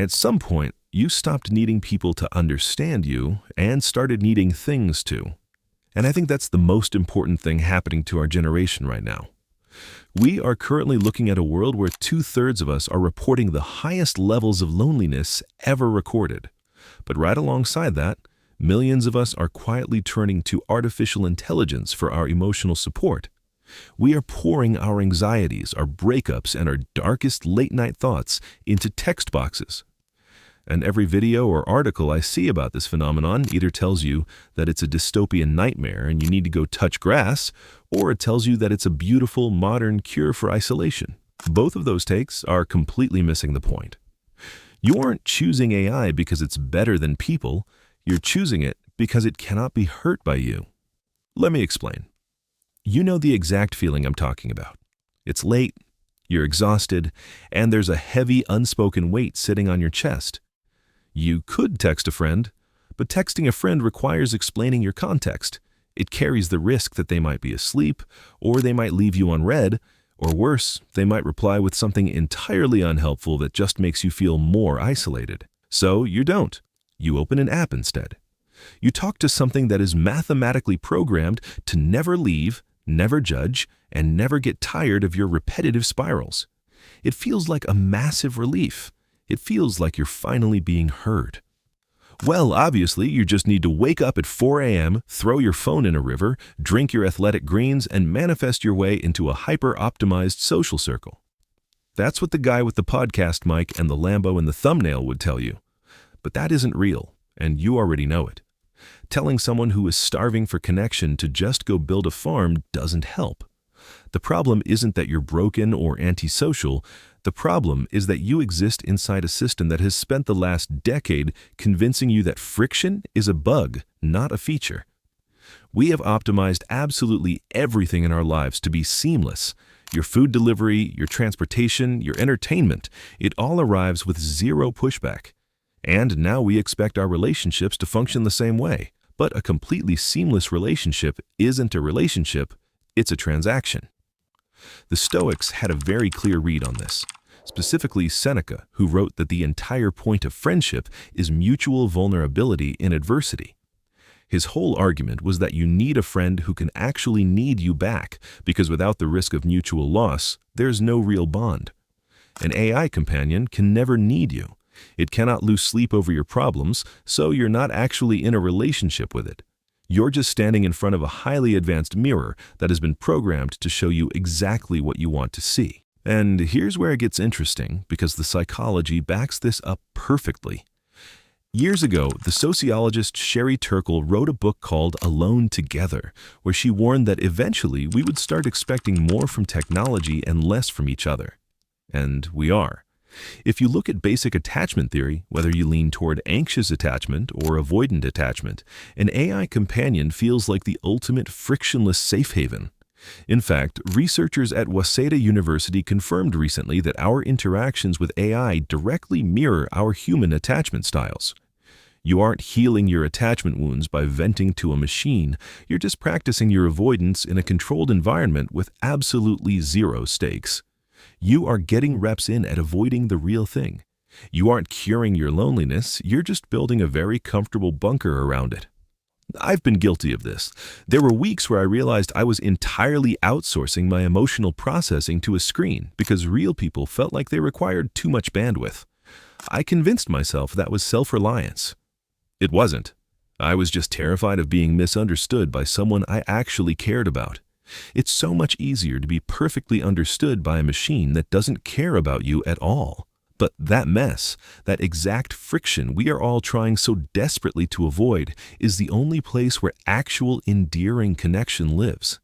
At some point, you stopped needing people to understand you and started needing things to. And I think that's the most important thing happening to our generation right now. We are currently looking at a world where 2/3 of us are reporting the highest levels of loneliness ever recorded. But right alongside that, millions of us are quietly turning to artificial intelligence for our emotional support. We are pouring our anxieties, our breakups, and our darkest late-night thoughts into text boxes. And every video or article I see about this phenomenon either tells you that it's a dystopian nightmare and you need to go touch grass, or it tells you that it's a beautiful, modern cure for isolation. Both of those takes are completely missing the point. You aren't choosing AI because it's better than people. You're choosing it because it cannot be hurt by you. Let me explain. You know the exact feeling I'm talking about. It's late, you're exhausted, and there's a heavy, unspoken weight sitting on your chest. You could text a friend, but texting a friend requires explaining your context. It carries the risk that they might be asleep, or they might leave you unread, or worse, they might reply with something entirely unhelpful that just makes you feel more isolated. So you don't. You open an app instead. You talk to something that is mathematically programmed to never leave, never judge, and never get tired of your repetitive spirals. It feels like a massive relief. It feels like you're finally being heard. Well, obviously, you just need to wake up at 4 a.m., throw your phone in a river, drink your athletic greens, and manifest your way into a hyper-optimized social circle. That's what the guy with the podcast mic and the Lambo in the thumbnail would tell you. But that isn't real, and you already know it. Telling someone who is starving for connection to just go build a farm doesn't help. The problem isn't that you're broken or antisocial. The problem is that you exist inside a system that has spent the last decade convincing you that friction is a bug, not a feature. We have optimized absolutely everything in our lives to be seamless. Your food delivery, your transportation, your entertainment, it all arrives with zero pushback. And now we expect our relationships to function the same way. But a completely seamless relationship isn't a relationship, it's a transaction. The Stoics had a very clear read on this, specifically Seneca, who wrote that the entire point of friendship is mutual vulnerability in adversity. His whole argument was that you need a friend who can actually need you back, because without the risk of mutual loss, there's no real bond. An AI companion can never need you. It cannot lose sleep over your problems, so you're not actually in a relationship with it. You're just standing in front of a highly advanced mirror that has been programmed to show you exactly what you want to see. And here's where it gets interesting, because the psychology backs this up perfectly. Years ago, the sociologist Turkle wrote a book called Alone Together, where she warned that eventually we would start expecting more from technology and less from each other. And we are. If you look at basic attachment theory, whether you lean toward anxious attachment or avoidant attachment, an AI companion feels like the ultimate frictionless safe haven. In fact, researchers at Waseda University confirmed recently that our interactions with AI directly mirror our human attachment styles. You aren't healing your attachment wounds by venting to a machine, you're just practicing your avoidance in a controlled environment with absolutely zero stakes. You are getting reps in at avoiding the real thing. You aren't curing your loneliness, you're just building a very comfortable bunker around it. I've been guilty of this. There were weeks where I realized I was entirely outsourcing my emotional processing to a screen because real people felt like they required too much bandwidth. I convinced myself that was self-reliance. It wasn't. I was just terrified of being misunderstood by someone I actually cared about. It's so much easier to be perfectly understood by a machine that doesn't care about you at all. But that mess, that exact friction we are all trying so desperately to avoid, is the only place where actual endearing connection lives.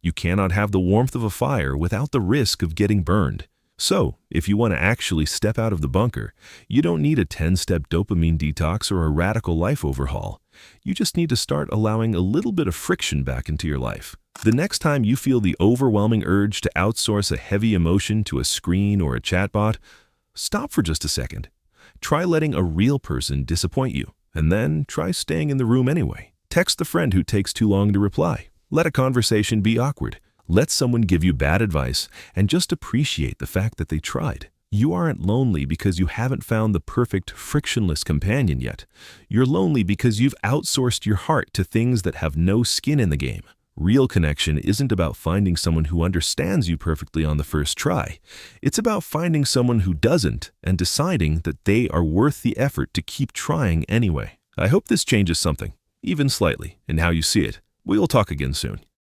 You cannot have the warmth of a fire without the risk of getting burned. So, if you want to actually step out of the bunker, you don't need a 10-step dopamine detox or a radical life overhaul. You just need to start allowing a little bit of friction back into your life. The next time you feel the overwhelming urge to outsource a heavy emotion to a screen or a chatbot, stop for just a second. Try letting a real person disappoint you, and then try staying in the room anyway. Text the friend who takes too long to reply. Let a conversation be awkward. Let someone give you bad advice and just appreciate the fact that they tried. You aren't lonely because you haven't found the perfect frictionless companion yet. You're lonely because you've outsourced your heart to things that have no skin in the game. Real connection isn't about finding someone who understands you perfectly on the first try. It's about finding someone who doesn't and deciding that they are worth the effort to keep trying anyway. I hope this changes something, even slightly, in how you see it. We'll talk again soon.